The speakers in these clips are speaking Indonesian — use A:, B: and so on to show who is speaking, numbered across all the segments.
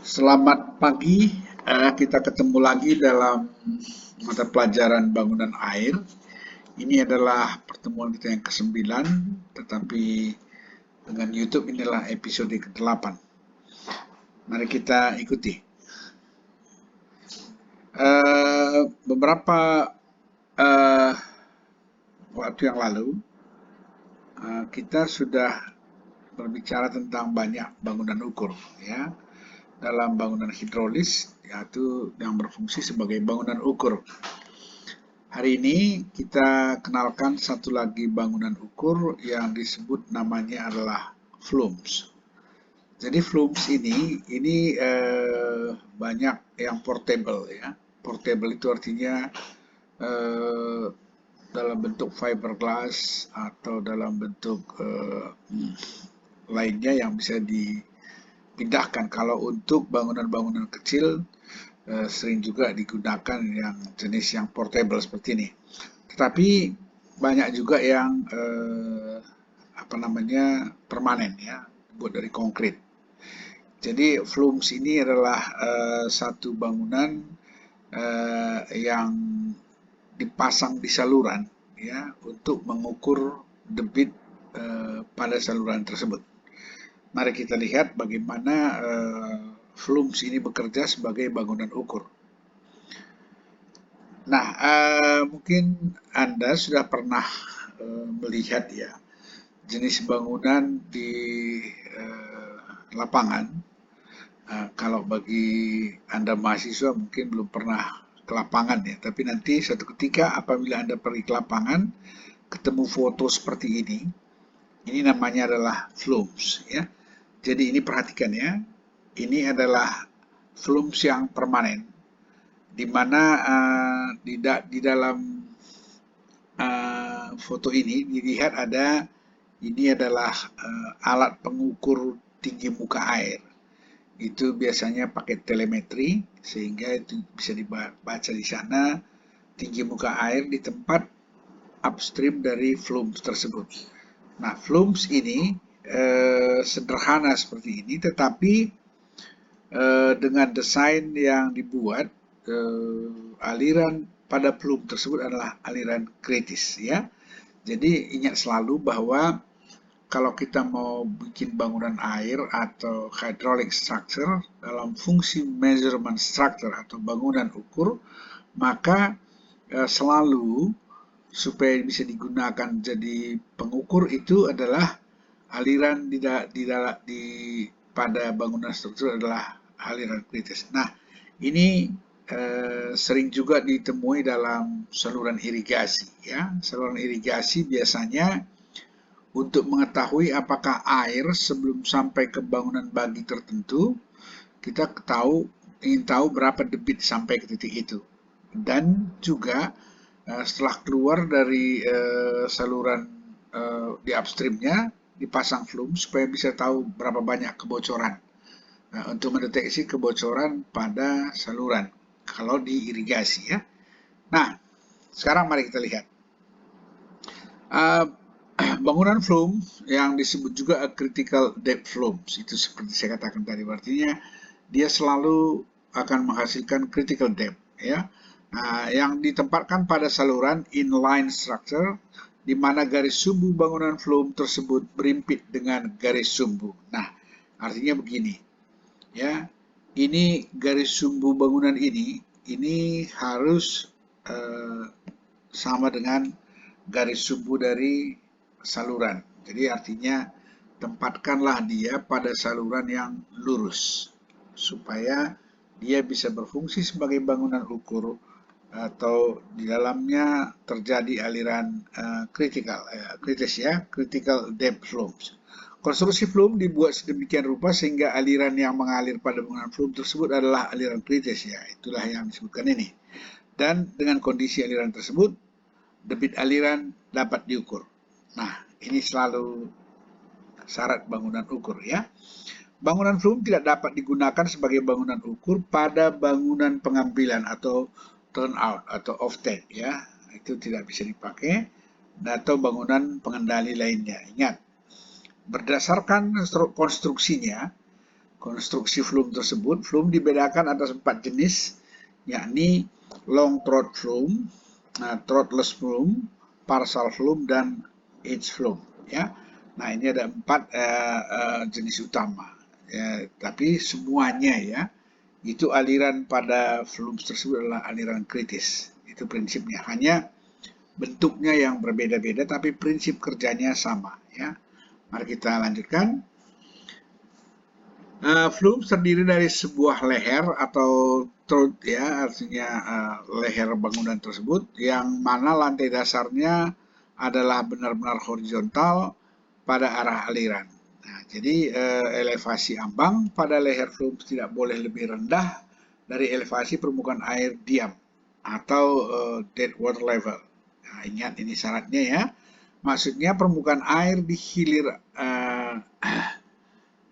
A: Selamat pagi, kita ketemu lagi dalam mata pelajaran bangunan air. Ini adalah pertemuan kita yang ke-9, tetapi dengan YouTube inilah episode ke-8. Mari kita ikuti. Beberapa uh, waktu yang lalu, kita sudah berbicara tentang banyak bangunan ukur, ya. Dalam bangunan hidrolis, yaitu yang berfungsi sebagai bangunan ukur. Hari ini kita kenalkan satu lagi bangunan ukur yang disebut namanya adalah flumes. Jadi flumes ini banyak yang portable, ya. Portable itu artinya eh, dalam bentuk fiberglass atau dalam bentuk lainnya yang bisa dipindahkan. Kalau untuk bangunan-bangunan kecil sering juga digunakan yang jenis yang portable seperti ini. Tetapi banyak juga yang permanen, ya, buat dari konkrit. Jadi flumes ini adalah satu bangunan yang dipasang di saluran, ya, untuk mengukur debit pada saluran tersebut. Mari kita lihat bagaimana flumes ini bekerja sebagai bangunan ukur. Nah, mungkin Anda sudah pernah melihat, ya, jenis bangunan di lapangan. Kalau bagi Anda mahasiswa mungkin belum pernah ke lapangan, ya, tapi nanti suatu ketika apabila Anda pergi ke lapangan, ketemu foto seperti ini namanya adalah flumes, ya. Jadi ini perhatikan, ya, ini adalah flumes yang permanen, di mana di dalam foto ini dilihat ini adalah alat pengukur tinggi muka air. Itu biasanya pakai telemetri sehingga itu bisa dibaca di sana tinggi muka air di tempat upstream dari flumes tersebut. Nah, flumes ini sederhana seperti ini, tetapi dengan desain yang dibuat, aliran pada flume tersebut adalah aliran kritis, ya. Jadi ingat selalu bahwa kalau kita mau bikin bangunan air atau hydraulic structure dalam fungsi measurement structure atau bangunan ukur, maka selalu supaya bisa digunakan jadi pengukur itu adalah aliran pada bangunan struktur adalah aliran kritis. Nah, ini sering juga ditemui dalam saluran irigasi, ya. Saluran irigasi biasanya untuk mengetahui apakah air sebelum sampai ke bangunan bagi tertentu, kita ingin tahu berapa debit sampai ke titik itu. Dan juga setelah keluar dari saluran di upstreamnya, dipasang flume supaya bisa tahu berapa banyak kebocoran. Untuk mendeteksi kebocoran pada saluran kalau diirigasi, ya. Nah, sekarang mari kita lihat. Bangunan flume yang disebut juga critical depth flumes, itu seperti saya katakan tadi, artinya dia selalu akan menghasilkan critical depth, ya. Yang ditempatkan pada saluran inline structure, di mana garis sumbu bangunan flume tersebut berimpit dengan garis sumbu. Nah, artinya begini, ya, ini garis sumbu bangunan ini harus sama dengan garis sumbu dari saluran. Jadi artinya tempatkanlah dia pada saluran yang lurus supaya dia bisa berfungsi sebagai bangunan ukur atau di dalamnya terjadi aliran kritis, ya, critical depth flumes. Konstruksi flume dibuat sedemikian rupa sehingga aliran yang mengalir pada bangunan flume tersebut adalah aliran kritis, ya. Itulah yang disebutkan ini. Dan dengan kondisi aliran tersebut, debit aliran dapat diukur. Nah, ini selalu syarat bangunan ukur, ya. Bangunan flume tidak dapat digunakan sebagai bangunan ukur pada bangunan pengambilan atau turnout atau off-take, ya. Itu tidak bisa dipakai, atau bangunan pengendali lainnya. Ingat, berdasarkan konstruksinya, konstruksi flume tersebut. Flume dibedakan atas 4 jenis, yakni long throat flume, throatless flume, partial flume, dan edge flume. Ya, nah ini ada 4 jenis utama. Ya, tapi semuanya ya, itu aliran pada flume tersebut adalah aliran kritis. Itu prinsipnya. Hanya bentuknya yang berbeda-beda, tapi prinsip kerjanya sama. Ya, mari kita lanjutkan. Flume terdiri dari sebuah leher atau throat ya, artinya leher bangunan tersebut, yang mana lantai dasarnya adalah benar-benar horizontal pada arah aliran. Nah, jadi elevasi ambang pada leher flume tidak boleh lebih rendah dari elevasi permukaan air diam atau dead water level. Nah, ingat ini syaratnya ya. Maksudnya permukaan air di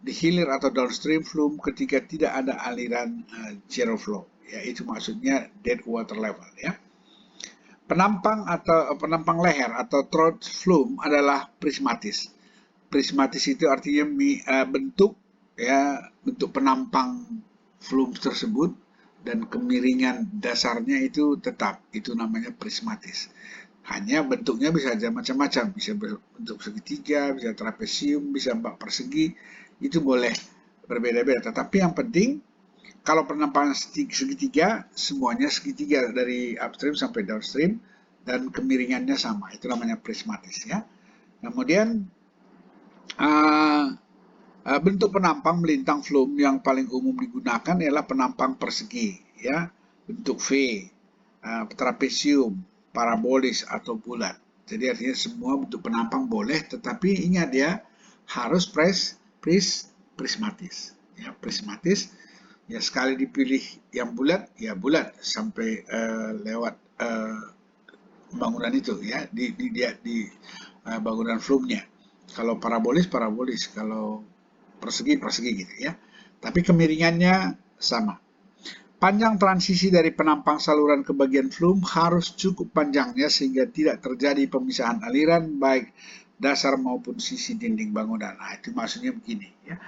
A: hilir atau downstream flume ketika tidak ada aliran zero flow. Ya, itu maksudnya dead water level ya. Penampang leher atau throat flume adalah prismatis. Prismatis itu artinya bentuk penampang flume tersebut dan kemiringan dasarnya itu tetap. Itu namanya prismatis. Hanya bentuknya bisa aja macam-macam, bisa bentuk segitiga, bisa trapesium, bisa 4 persegi, itu boleh berbeda-beda. Tetapi yang penting, kalau penampangan segitiga, semuanya segitiga dari upstream sampai downstream, dan kemiringannya sama, itu namanya prismatis ya. Kemudian, bentuk penampang melintang flume yang paling umum digunakan ialah penampang persegi, ya, bentuk V, trapesium, parabolis atau bulat. Jadi artinya semua bentuk penampang boleh, tetapi ingat ya, harus prismatis. Ya, prismatis. Ya, sekali dipilih yang bulat, ya bulat sampai lewat bangunan itu ya, di bangunan flume-nya. Kalau parabolis, kalau persegi gitu ya. Tapi kemiringannya sama. Panjang transisi dari penampang saluran ke bagian flume harus cukup panjangnya sehingga tidak terjadi pemisahan aliran baik dasar maupun sisi dinding bangunan. Nah, itu maksudnya begini ya.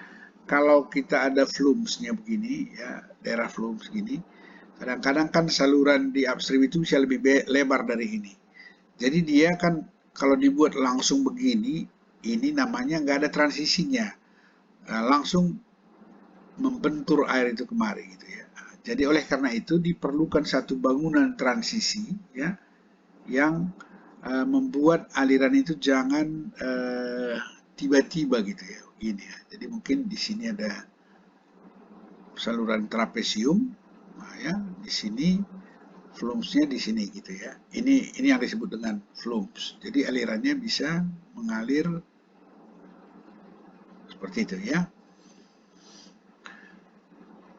A: Kalau kita ada flumes-nya begini ya, daerah flume segini, kadang-kadang kan saluran di upstream itu bisa lebih lebar dari ini. Jadi dia kan kalau dibuat langsung begini, ini namanya nggak ada transisinya. Langsung membentur air itu kemari gitu ya. Jadi oleh karena itu diperlukan satu bangunan transisi ya, yang membuat aliran itu jangan tiba-tiba gitu ya. Ini ya. Jadi mungkin di sini ada saluran trapesium, nah ya, di sini flumes-nya di sini gitu ya. Ini yang disebut dengan flumes. Jadi alirannya bisa mengalir seperti itu ya.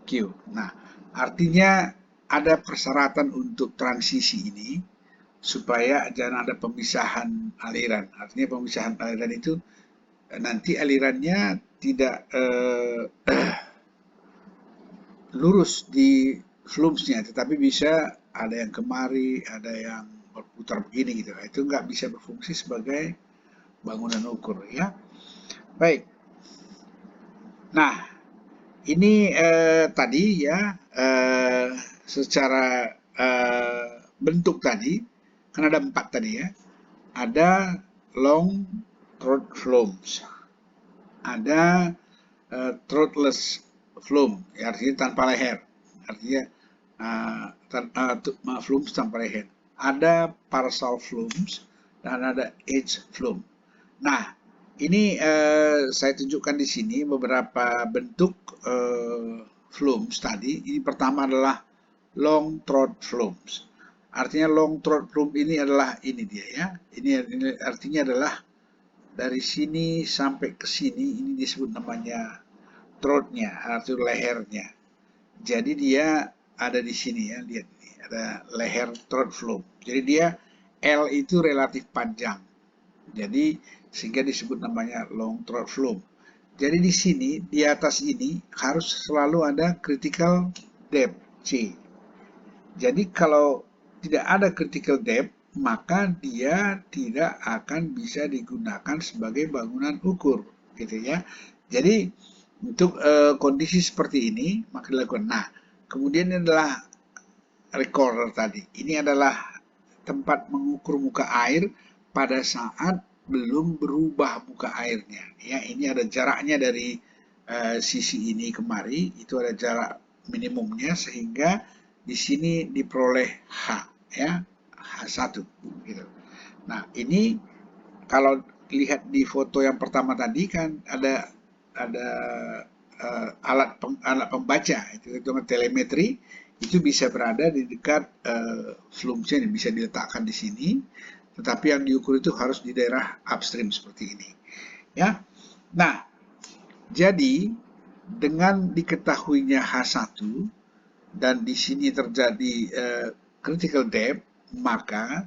A: Q. Nah, artinya ada persyaratan untuk transisi ini supaya jangan ada pemisahan aliran. Artinya pemisahan aliran itu nanti alirannya tidak lurus di flumes-nya, tetapi bisa ada yang kemari, ada yang berputar begini gitu. Itu nggak bisa berfungsi sebagai bangunan ukur ya. Baik. Nah, ini tadi ya secara bentuk tadi, kan ada 4 tadi ya. Ada long throat flumes, ada throatless flume, ya, artinya tanpa leher, artinya flumes tanpa leher. Ada partial flumes dan ada edge flume. Nah, ini saya tunjukkan di sini beberapa bentuk flumes tadi. Ini pertama adalah long throat flumes. Artinya long throat flume ini adalah ini dia ya. Ini artinya adalah dari sini sampai ke sini, ini disebut namanya throat-nya atau lehernya. Jadi dia ada di sini ya, lihat ini ada leher throat flume. Jadi dia L itu relatif panjang. Jadi sehingga disebut namanya long throat flume. Jadi di sini, di atas ini harus selalu ada critical depth C. Jadi kalau tidak ada critical depth, maka dia tidak akan bisa digunakan sebagai bangunan ukur, gitu ya. Jadi Untuk kondisi seperti ini maka dilakukan. Nah, kemudian ini adalah recorder tadi. Ini adalah tempat mengukur muka air pada saat belum berubah muka airnya. Ya, ini ada jaraknya dari sisi ini kemari, itu ada jarak minimumnya sehingga di sini diperoleh H, ya, H1 gitu. Nah, ini kalau lihat di foto yang pertama tadi kan ada alat pembaca itu dengan telemetri itu bisa berada di dekat flumsnya, bisa diletakkan di sini, tetapi yang diukur itu harus di daerah upstream seperti ini, ya. Nah, jadi dengan diketahuinya H1 dan di sini terjadi critical depth, maka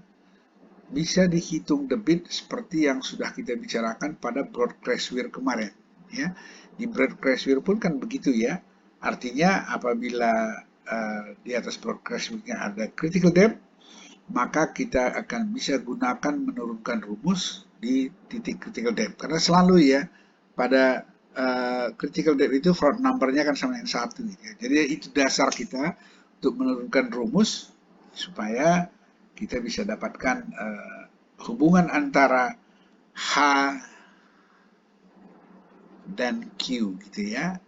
A: bisa dihitung debit seperti yang sudah kita bicarakan pada broad crash weir kemarin, ya. Di broad crash weir pun kan begitu, ya. Artinya apabila di atas broad crash weirnya ada critical depth, maka kita akan bisa gunakan menurunkan rumus di titik critical depth, karena selalu, ya, pada critical depth itu Froude numbernya kan sama yang 1 gitu, ya. Jadi itu dasar kita untuk menurunkan rumus supaya kita bisa dapatkan hubungan antara H dan Q gitu, ya.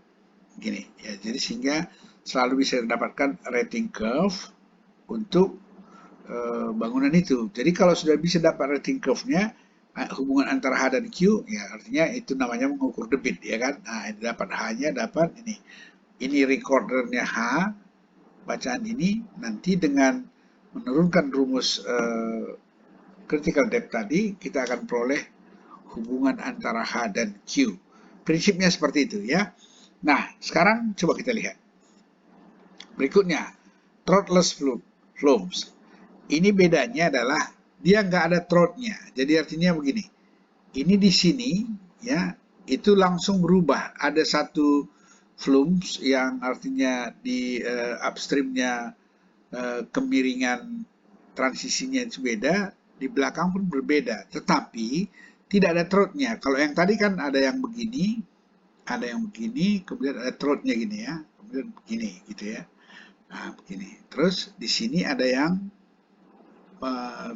A: Gini, ya. Jadi sehingga selalu bisa dapatkan rating curve untuk bangunan itu. Jadi kalau sudah bisa dapat rating curve-nya, hubungan antara H dan Q, ya artinya itu namanya mengukur debit, ya kan. Nah, dapat H-nya, dapat ini. Ini recordernya H, bacaan ini, nanti dengan menurunkan rumus critical depth tadi, kita akan peroleh hubungan antara H dan Q. Prinsipnya seperti itu, ya. Nah, sekarang coba kita lihat. Berikutnya, throatless flumes. Ini bedanya adalah dia nggak ada throat-nya. Jadi artinya begini. Ini di sini, ya, itu langsung berubah. Ada satu flumes yang artinya di upstreamnya kemiringan transisinya itu beda, di belakang pun berbeda. Tetapi tidak ada throat-nya. Kalau yang tadi kan ada yang begini, kemudian ada throat-nya gini, ya, kemudian begini gitu, ya. Nah, begini. Terus di sini ada yang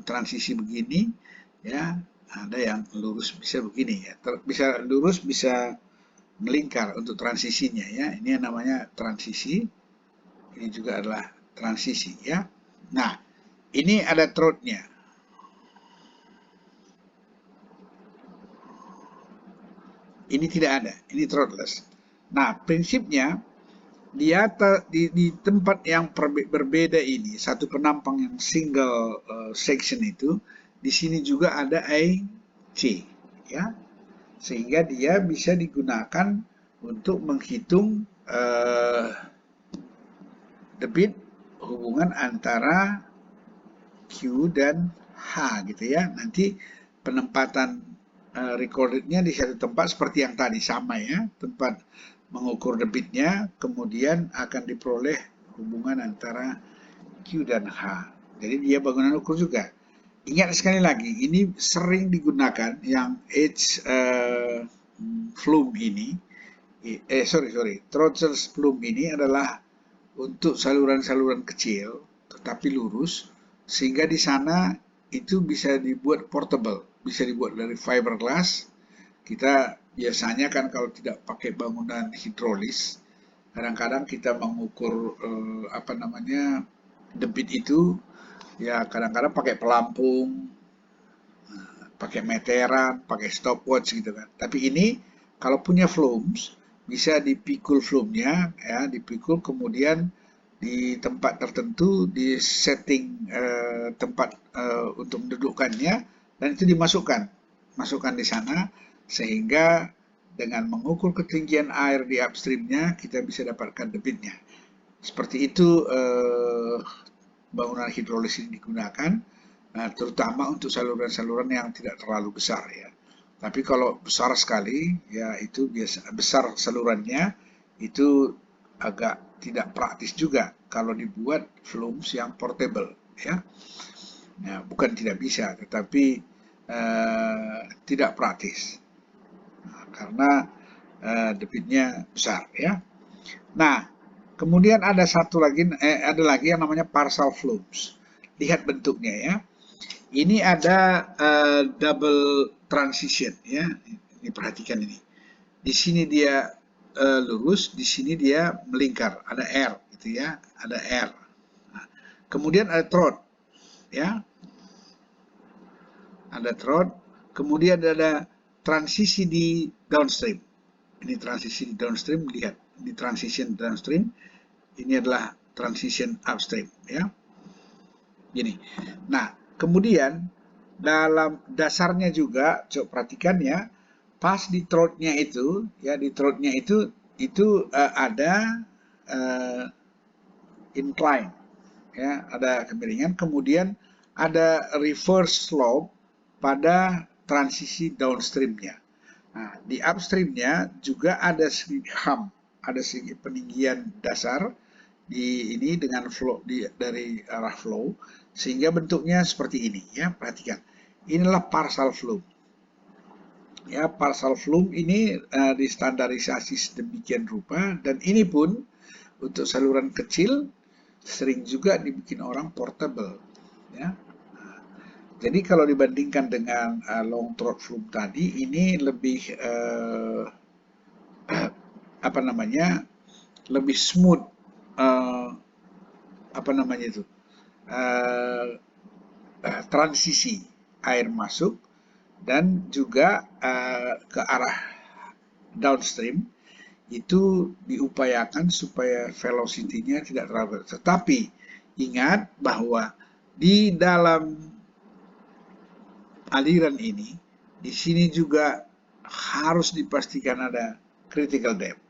A: transisi begini, ya, ada yang lurus bisa begini, ya. Bisa lurus, bisa melingkar untuk transisinya, ya. Ini yang namanya transisi. Ini juga adalah transisi, ya. Nah, ini ada throat-nya. Ini tidak ada, ini throatless. Nah, prinsipnya dia di tempat yang berbeda ini, satu penampang yang single section itu, di sini juga ada IC, ya, sehingga dia bisa digunakan untuk menghitung debit hubungan antara Q dan H gitu, ya. Nanti penempatan recordednya di satu tempat seperti yang tadi sama, ya, tempat mengukur debitnya, kemudian akan diperoleh hubungan antara Q dan H. Jadi dia bangunan ukur juga. Ingat sekali lagi, ini sering digunakan yang H flume ini, throatless flume ini adalah untuk saluran-saluran kecil tetapi lurus, sehingga di sana itu bisa dibuat portable, bisa dibuat dari fiberglass. Kita biasanya kan kalau tidak pakai bangunan hidrolis, kadang-kadang kita mengukur debit itu, ya, kadang-kadang pakai pelampung, pakai meteran, pakai stopwatch gitu kan. Tapi ini kalau punya flumes bisa dipikul flumenya, ya, dipikul, kemudian di tempat tertentu di setting tempat untuk mendudukkannya, dan itu masukkan di sana, sehingga dengan mengukur ketinggian air di upstreamnya kita bisa dapatkan debitnya. Seperti itu bangunan hidrolis ini digunakan, terutama untuk saluran-saluran yang tidak terlalu besar, ya. Tapi kalau besar sekali, ya, itu biasa besar salurannya, itu agak tidak praktis juga kalau dibuat flumes yang portable, ya. Nah, bukan tidak bisa, tetapi tidak praktis. Nah, karena debitnya besar ya. Nah, kemudian ada ada lagi yang namanya partial flows. Lihat bentuknya ya. Ini ada double transition ya. Ini perhatikan ini. Di sini dia lurus, di sini dia melingkar, ada R gitu ya, ada R. Nah, kemudian ada throat ya. Ada throat, kemudian ada transisi di downstream. Ini transisi di downstream, lihat di transition downstream. Ini adalah transition upstream ya. Gini. Nah, kemudian dalam dasarnya juga coba perhatikan ya, pas di throat-nya itu ya, di throat-nya itu ada incline ya, ada kemiringan, kemudian ada reverse slope pada transisi downstreamnya. Nah, di upstreamnya juga ada sedikit hump, ada sedikit peninggian dasar di ini dengan flow dari arah flow, sehingga bentuknya seperti ini ya. Perhatikan, inilah partial flow ya. Partial flow ini distandarisasi sedemikian rupa, dan ini pun untuk saluran kecil sering juga dibikin orang portable ya. Jadi kalau dibandingkan dengan long throat flume tadi, ini lebih apa namanya, lebih smooth, apa namanya itu, transisi air masuk dan juga ke arah downstream itu diupayakan supaya velocity-nya tidak terlalu. Tetapi ingat bahwa di dalam aliran ini, di sini juga harus dipastikan ada critical depth.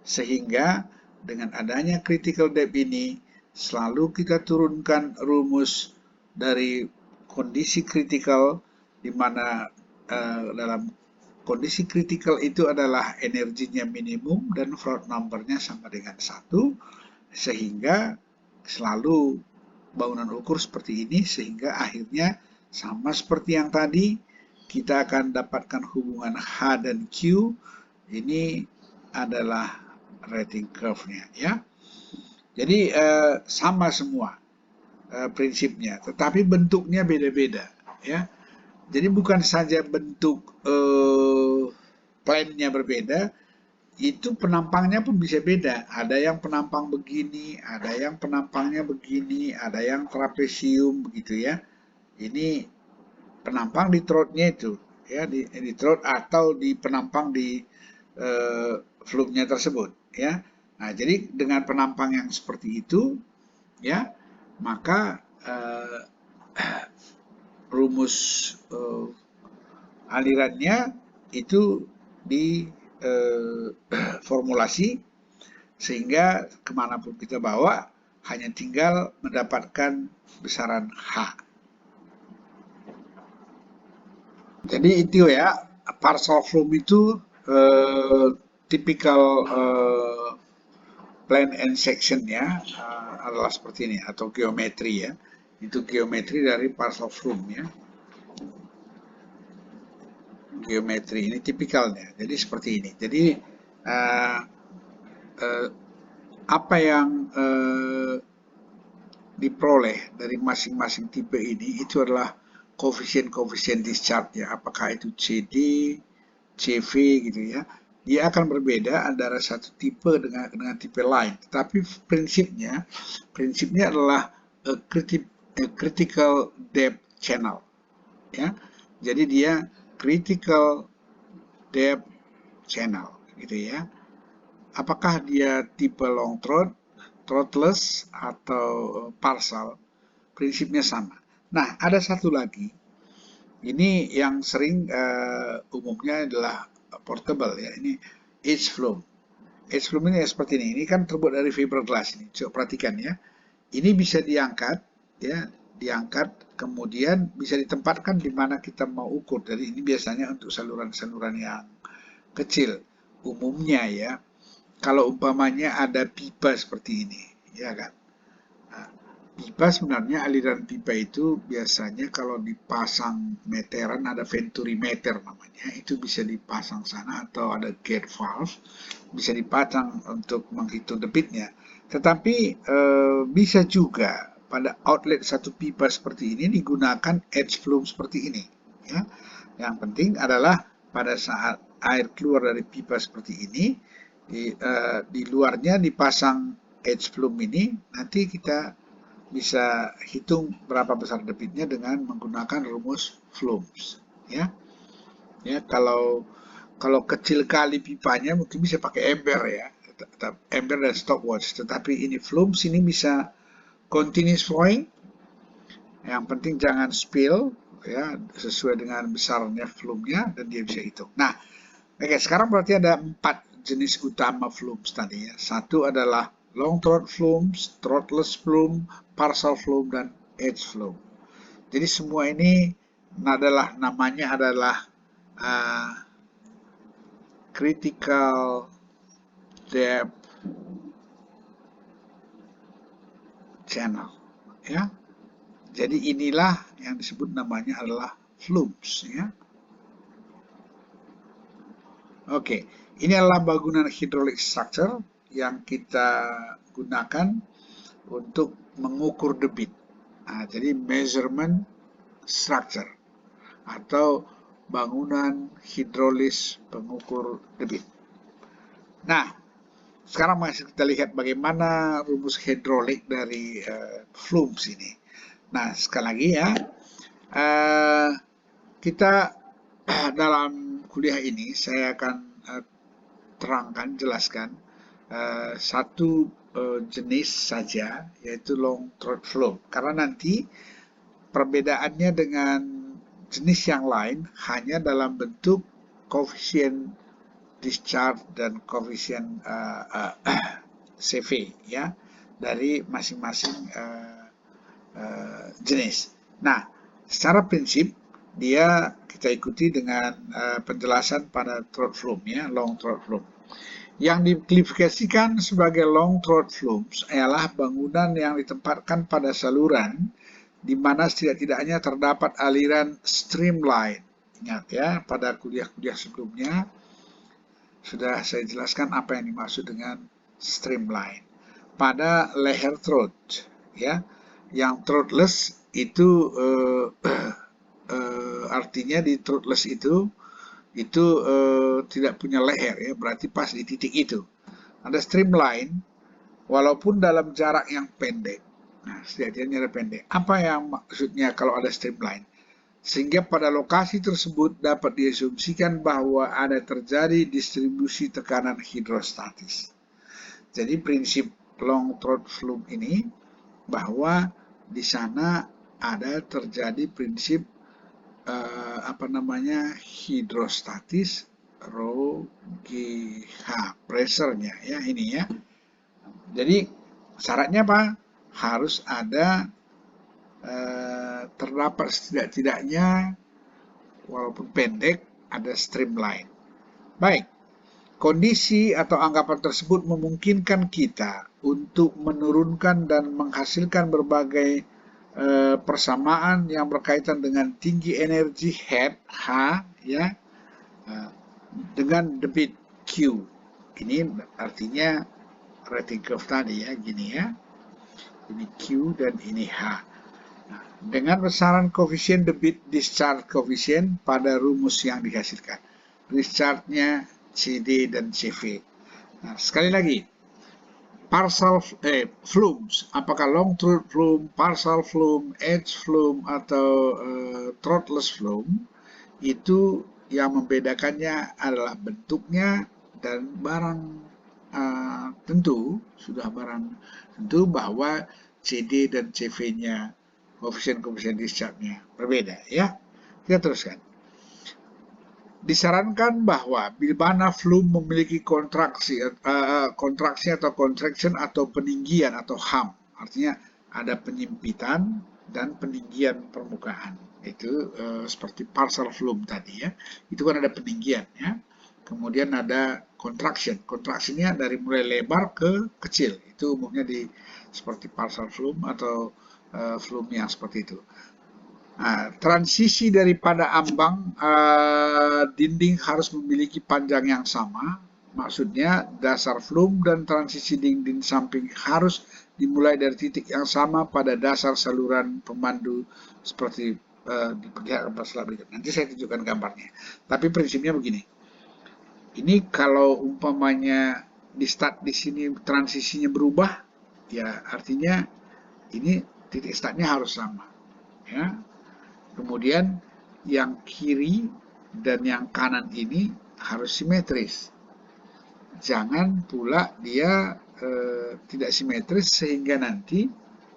A: Sehingga dengan adanya critical depth ini, selalu kita turunkan rumus dari kondisi kritikal, di mana dalam kondisi kritikal itu adalah energinya minimum dan Froude number-nya sama dengan 1, sehingga selalu bangunan ukur seperti ini, sehingga akhirnya sama seperti yang tadi, kita akan dapatkan hubungan H dan Q. Ini adalah rating curve-nya ya. Jadi sama semua prinsipnya, tetapi bentuknya beda-beda ya. Jadi bukan saja bentuk plan-nya berbeda, itu penampangnya pun bisa beda. Ada yang penampang begini, ada yang penampangnya begini, ada yang trapesium begitu ya. Ini penampang di throat-nya itu ya, di throat atau di penampang di flume-nya tersebut ya. Nah, jadi dengan penampang yang seperti itu ya, maka rumus alirannya itu di formulasi, sehingga kemanapun kita bawa hanya tinggal mendapatkan besaran H. Jadi itu ya, partial flume itu tipikal plan and section ya, adalah seperti ini, atau geometri ya. Itu geometri dari partial flume ya. Geometri ini tipikalnya, jadi seperti ini. Jadi apa yang diperoleh dari masing-masing tipe ini itu adalah koefisien discharge ya, apakah itu CD, CV gitu ya. Dia akan berbeda antara satu tipe dengan tipe lain, tetapi prinsipnya adalah critical depth channel ya. Jadi dia critical depth channel gitu ya. Apakah dia tipe long throat, throatless atau partial, prinsipnya sama. Nah, ada satu lagi. Ini yang sering umumnya adalah portable ya. Ini edge flume. Edge flume ini seperti ini. Ini kan terbuat dari fiberglass ini. Coba perhatikan ya. Ini bisa diangkat ya, diangkat kemudian bisa ditempatkan di mana kita mau ukur. Jadi ini biasanya untuk saluran-saluran yang kecil. Umumnya ya, kalau umpamanya ada pipa seperti ini, ya kan. Nah, pipa sebenarnya aliran pipa itu biasanya kalau dipasang meteran ada venturi meter namanya, itu bisa dipasang sana, atau ada gate valve bisa dipasang untuk menghitung debitnya. Tetapi bisa juga pada outlet satu pipa seperti ini digunakan edge flume seperti ini. Ya. Yang penting adalah pada saat air keluar dari pipa seperti ini, di luarnya dipasang edge flume ini, nanti kita bisa hitung berapa besar debitnya dengan menggunakan rumus Flumes. Ya, kalau kecil kali pipanya mungkin bisa pakai ember ya, ember dan stopwatch. Tetapi ini Flumes ini bisa continuous flowing. Yang penting jangan spill ya, sesuai dengan besarnya flumenya, dan dia bisa hitung. Nah, oke, sekarang berarti ada 4 jenis utama Flumes tadi ya. Satu adalah long throat flumes, throatless flume, partial flume, dan edge flume. Jadi semua ini namanya adalah critical depth channel, ya. Jadi inilah yang disebut namanya adalah flumes, ya. Oke, ini adalah bangunan hydraulic structure yang kita gunakan untuk mengukur debit. Nah, jadi measurement structure atau bangunan hidrolis pengukur debit. Nah, sekarang masih kita lihat bagaimana rumus hidrolik dari flumes ini. Nah, sekali lagi ya, kita dalam kuliah ini saya akan jelaskan satu jenis saja, yaitu long throat flume. Karena nanti perbedaannya dengan jenis yang lain hanya dalam bentuk koefisien discharge dan koefisien CV ya, dari masing-masing jenis. Nah, secara prinsip dia kita ikuti dengan penjelasan pada throat flume ya, long throat flume. Yang diklasifikasikan sebagai long throat flumes ialah bangunan yang ditempatkan pada saluran di mana setidak-tidaknya terdapat aliran streamline. Ingat ya, pada kuliah-kuliah sebelumnya sudah saya jelaskan apa yang dimaksud dengan streamline. Pada leher throat, ya, yang throatless itu artinya di throatless itu tidak punya leher ya, berarti pas di titik itu. Ada streamline walaupun dalam jarak yang pendek. Nah, setidaknya jarak pendek. Apa yang maksudnya kalau ada streamline? Sehingga pada lokasi tersebut dapat diasumsikan bahwa ada terjadi distribusi tekanan hidrostatis. Jadi prinsip long throat flume ini bahwa di sana ada terjadi prinsip hidrostatis rho GH, pressure-nya ya ini ya. Jadi syaratnya apa? Harus ada terdapat setidak-tidaknya walaupun pendek ada streamline. Baik, kondisi atau anggapan tersebut memungkinkan kita untuk menurunkan dan menghasilkan berbagai persamaan yang berkaitan dengan tinggi energi head H ya, dengan debit Q. Ini artinya rating curve tadi ya, gini ya. Ini Q dan ini H. Nah, dengan besaran koefisien debit discharge koefisien pada rumus yang dihasilkan. Discharge-nya CD dan CV. Nah, sekali lagi, partial flumes, apakah long throat flume, partial flume, edge flume, atau throatless flume, itu yang membedakannya adalah bentuknya dan barang tentu bahwa CD dan CV-nya, koefisien discharge-nya berbeda ya. Kita teruskan. Disarankan bahwa bila mana flume memiliki kontraksi atau contraction atau peninggian atau hump, artinya ada penyempitan dan peninggian permukaan. Itu seperti partial flume tadi ya. Itu kan ada peninggian ya. kemudian ada contraction. Contractionnya dari mulai lebar ke kecil. Itu umumnya seperti partial flume atau flume yang seperti itu. Nah, transisi daripada ambang dinding harus memiliki panjang yang sama. Maksudnya dasar flume dan transisi dinding samping harus dimulai dari titik yang sama pada dasar saluran pemandu seperti diperlihatkan pada slide berikut. Nanti saya tunjukkan gambarnya. Tapi prinsipnya begini. Ini kalau umpamanya di start di sini transisinya berubah, ya artinya ini titik startnya harus sama. Ya. Kemudian yang kiri dan yang kanan ini harus simetris. Jangan pula dia tidak simetris sehingga nanti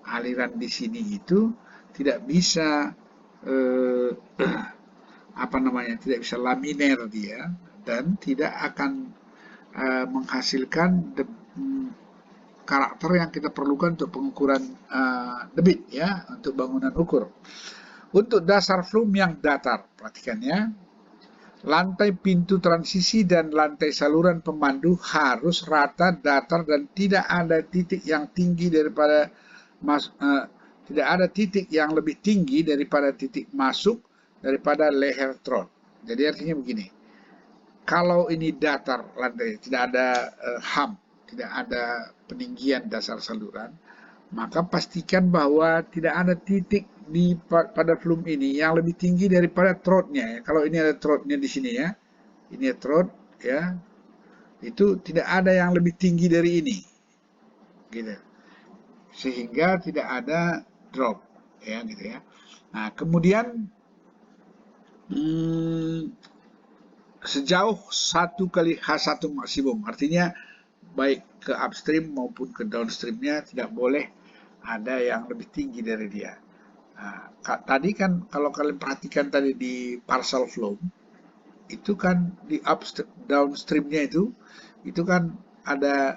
A: aliran di sini itu tidak bisa tidak bisa laminer dia dan tidak akan menghasilkan karakter yang kita perlukan untuk pengukuran debit ya untuk bangunan ukur. Untuk dasar flume yang datar, perhatikan ya, lantai pintu transisi dan lantai saluran pemandu harus rata, datar, dan tidak ada titik yang tinggi daripada tidak ada titik yang lebih tinggi daripada titik masuk daripada leher trot. Jadi artinya begini, kalau ini datar lantai, tidak ada hump, tidak ada peninggian dasar saluran, maka pastikan bahwa tidak ada titik pada flume ini yang lebih tinggi daripada throat-nya. Kalau ini ada throat-nya di sini ya, ini throat ya, itu tidak ada yang lebih tinggi dari ini, gitu. Sehingga tidak ada drop, ya gitu ya. Nah kemudian sejauh 1 kali H1 maksimum, artinya baik ke upstream maupun ke downstreamnya tidak boleh ada yang lebih tinggi dari dia. Nah, tadi kan kalau kalian perhatikan tadi di partial flume itu kan di downstreamnya itu kan ada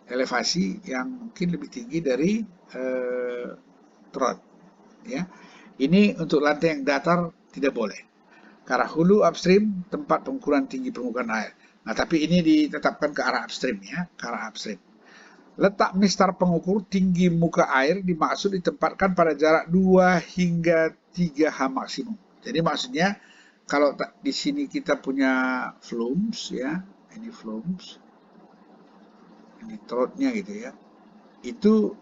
A: elevasi yang mungkin lebih tinggi dari throat ya. Ini untuk lantai yang datar tidak boleh. Karena hulu upstream tempat pengukuran tinggi permukaan air. Nah, tapi ini ditetapkan ke arah upstream ya, ke arah upstream. Letak mistar pengukur tinggi muka air dimaksud ditempatkan pada jarak 2 hingga 3 H maksimum. Jadi maksudnya kalau di sini kita punya flumes ya, ini flumes, ini throat-nya gitu ya. Itu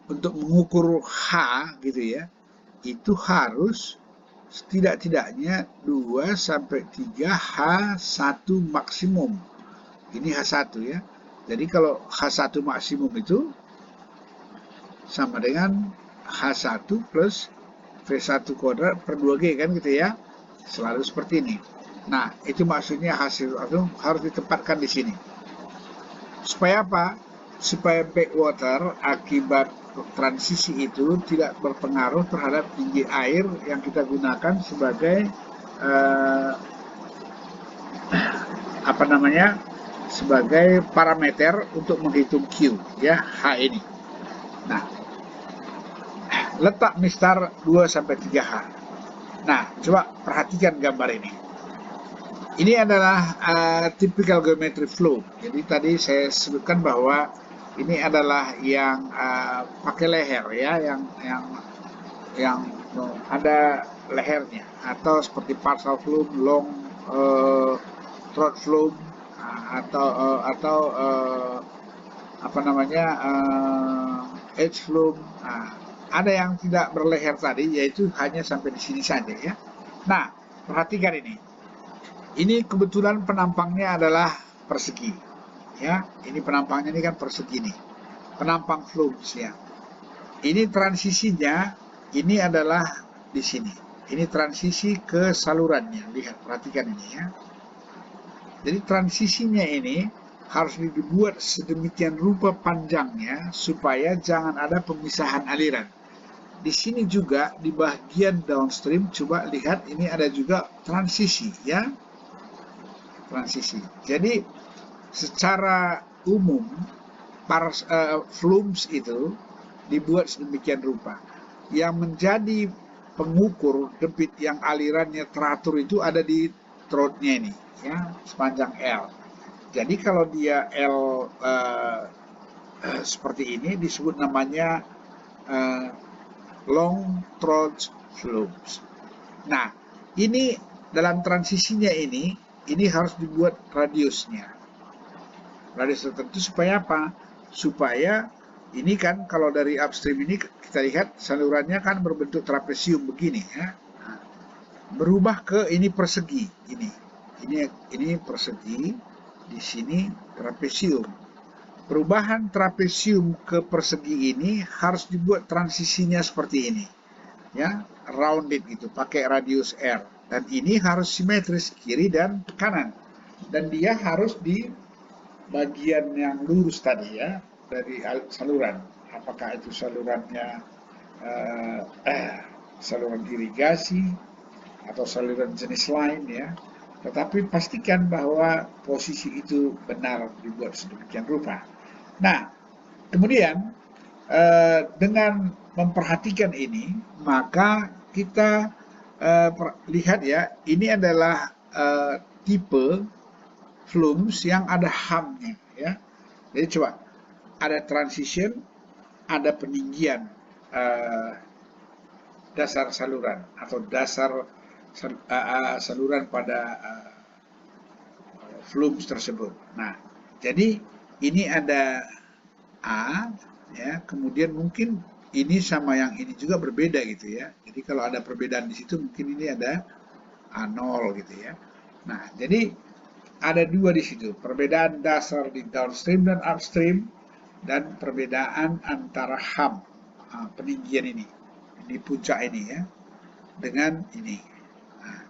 A: untuk mengukur H gitu ya, itu harus setidak-tidaknya 2 sampai 3 H1 maksimum. Ini H1 ya. Jadi kalau H1 maksimum itu sama dengan H1 plus V1 kuadrat per 2G kan gitu ya. Selalu seperti ini. Nah, itu maksudnya hasil itu harus ditempatkan di sini. Supaya apa? Supaya backwater akibat transisi itu tidak berpengaruh terhadap tinggi air yang kita gunakan sebagai sebagai parameter untuk menghitung Q ya, H ini. Nah, letak mistar 2 sampai 3 H. Nah, coba perhatikan gambar ini. Ini adalah typical geometry flow. Jadi tadi saya sebutkan bahwa ini adalah yang pakai leher ya, yang ada lehernya, atau seperti partial flume, long throat flume, atau edge flume. Ada yang tidak berleher tadi, yaitu hanya sampai di sini saja ya. Nah, perhatikan ini. Ini kebetulan penampangnya adalah persegi ya. Ini penampangnya ini kan persegi nih, penampang flumes ya. Ini transisinya, ini adalah di sini. Ini transisi ke salurannya. Lihat, perhatikan ini ya. Jadi transisinya ini harus dibuat sedemikian rupa panjangnya supaya jangan ada pemisahan aliran. Di sini juga di bagian downstream, coba lihat ini ada juga transisi ya. Transisi. Jadi secara umum flumes itu dibuat sedemikian rupa. Yang menjadi pengukur debit yang alirannya teratur itu ada di throat-nya ini, ya, sepanjang L. Jadi kalau dia L seperti ini disebut namanya long throat flumes. Nah, ini dalam transisinya ini harus dibuat radiusnya. Radius tertentu supaya apa? Supaya ini kan kalau dari upstream ini kita lihat salurannya kan berbentuk trapesium begini ya. Nah, berubah ke ini persegi ini persegi, di sini trapesium. Perubahan trapesium ke persegi ini harus dibuat transisinya seperti ini ya, rounded gitu, pakai radius R, dan ini harus simetris kiri dan kanan, dan dia harus di bagian yang lurus tadi ya, dari saluran, apakah itu salurannya saluran irigasi atau saluran jenis lain ya, tetapi pastikan bahwa posisi itu benar dibuat sedemikian rupa. Nah, kemudian dengan memperhatikan ini, maka kita lihat ya, ini adalah tipe flumes yang ada HAM-nya ya. Jadi coba ada transition, ada peninggian dasar saluran atau dasar saluran pada flumes tersebut. Nah, jadi ini ada A ya, kemudian mungkin ini sama yang ini juga berbeda gitu ya. Jadi kalau ada perbedaan di situ mungkin ini ada A0 gitu ya. Nah, jadi ada dua di situ, perbedaan dasar di downstream dan upstream, dan perbedaan antara HAM, peninggian ini, di puncak ini ya, dengan ini. Nah,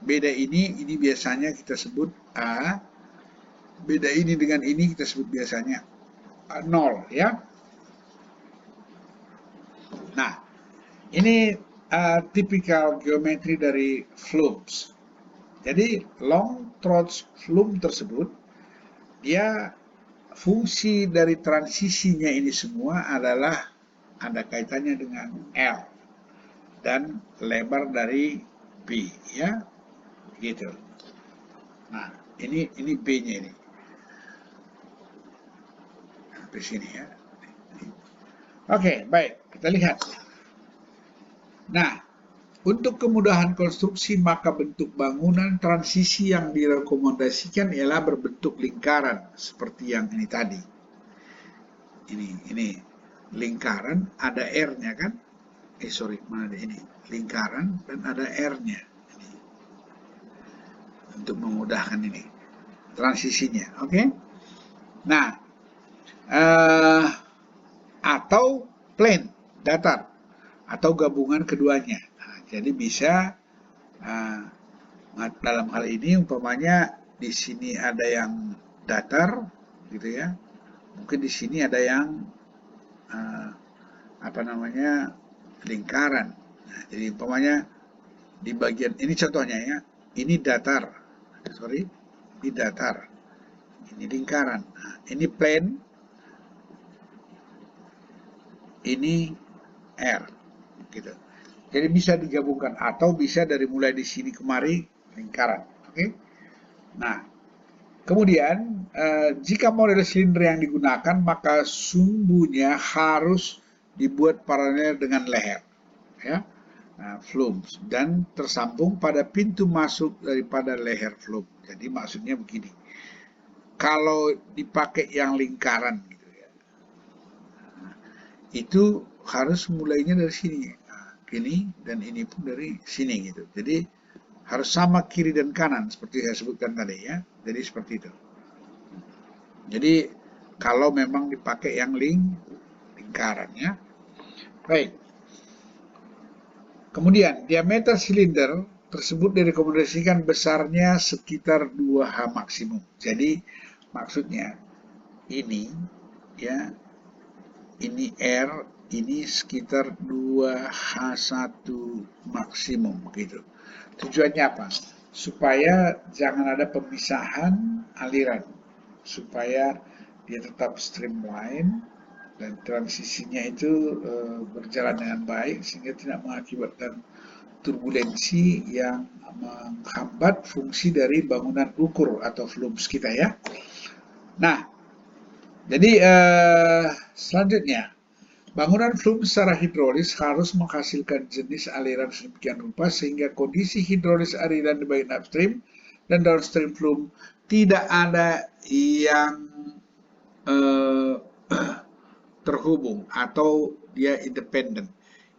A: beda ini biasanya kita sebut A, beda ini dengan ini kita sebut biasanya A0 ya. Nah, ini tipikal geometri dari flumes. Jadi long throat flume tersebut, dia fungsi dari transisinya ini semua adalah ada kaitannya dengan L dan lebar dari B ya, gitu. Nah, ini B-nya ini. Sampai sini ya. Oke, baik, kita lihat. Nah, untuk kemudahan konstruksi, maka bentuk bangunan transisi yang direkomendasikan ialah berbentuk lingkaran seperti yang ini tadi. Ini lingkaran, ada R-nya kan? Mana ada ini? Lingkaran dan ada R-nya. Untuk memudahkan ini transisinya, oke? Nah, atau plane, datar, atau gabungan keduanya. Nah, jadi bisa dalam hal ini umpamanya di sini ada yang datar gitu ya, mungkin di sini ada yang lingkaran. Nah, jadi umpamanya di bagian ini contohnya ya, ini datar, ini datar, ini lingkaran. Nah, ini plane, ini R gitu. Jadi bisa digabungkan atau bisa dari mulai di sini kemari lingkaran. Oke. Nah, kemudian jika model silinder yang digunakan, maka sumbunya harus dibuat paralel dengan leher ya. Nah, flumes dan tersambung pada pintu masuk daripada leher flume. Jadi maksudnya begini, kalau dipakai yang lingkaran gitu ya, itu harus mulainya dari sini, gini, dan ini pun dari sini gitu. Jadi harus sama kiri dan kanan seperti saya sebutkan tadi ya. Jadi seperti itu. Jadi kalau memang dipakai yang lingkaran ya. Baik. Kemudian diameter silinder tersebut direkomendasikan besarnya sekitar 2H maksimum. Jadi maksudnya ini ya, ini R, ini sekitar 2H1 maksimum gitu. Tujuannya apa? Supaya jangan ada pemisahan aliran, supaya dia tetap streamline dan transisinya itu berjalan dengan baik sehingga tidak mengakibatkan turbulensi yang menghambat fungsi dari bangunan ukur atau flums kita ya. Nah, jadi selanjutnya, bangunan flum secara hidrolis harus menghasilkan jenis aliran sedemikian rupa sehingga kondisi hidrolis aliran di bagian upstream dan downstream flum tidak ada yang terhubung atau dia independen.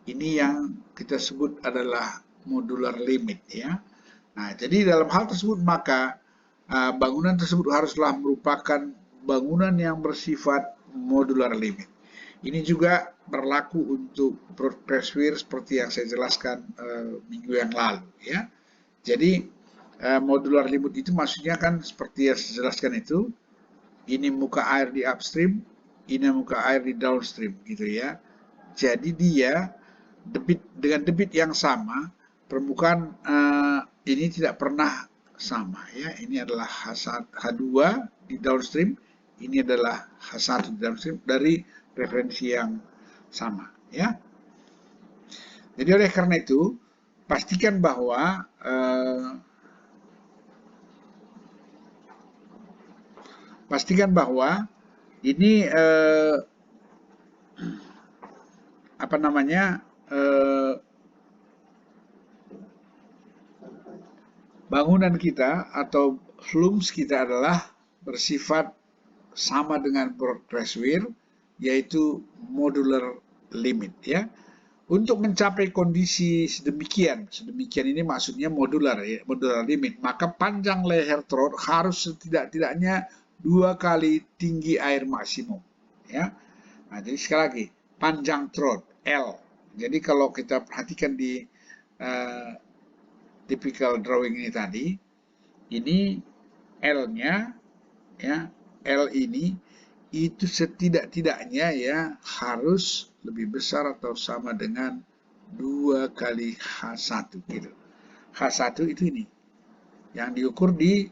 A: Ini yang kita sebut adalah modular limit ya. Nah, jadi dalam hal tersebut maka bangunan tersebut haruslah merupakan bangunan yang bersifat modular limit. Ini juga berlaku untuk pressware seperti yang saya jelaskan minggu yang lalu ya. Jadi modular limit itu maksudnya kan seperti yang saya jelaskan itu, ini muka air di upstream, ini muka air di downstream gitu ya. Jadi dia dengan debit yang sama, permukaan ini tidak pernah sama ya. Ini adalah H2 di downstream, ini adalah H1 di downstream dari referensi yang sama ya. Jadi oleh karena itu pastikan bahwa ini bangunan kita atau flums kita adalah bersifat sama dengan pressware, yaitu modular limit ya. Untuk mencapai kondisi sedemikian ini maksudnya modular ya, modular limit, maka panjang leher trot harus setidak-tidaknya 2 kali tinggi air maksimum ya. Nah, jadi sekali lagi, panjang trot L. Jadi kalau kita perhatikan di typical drawing ini tadi, ini L-nya ya, L ini itu setidak-tidaknya ya harus lebih besar atau sama dengan 2 kali H1 gitu. H1 itu ini yang diukur di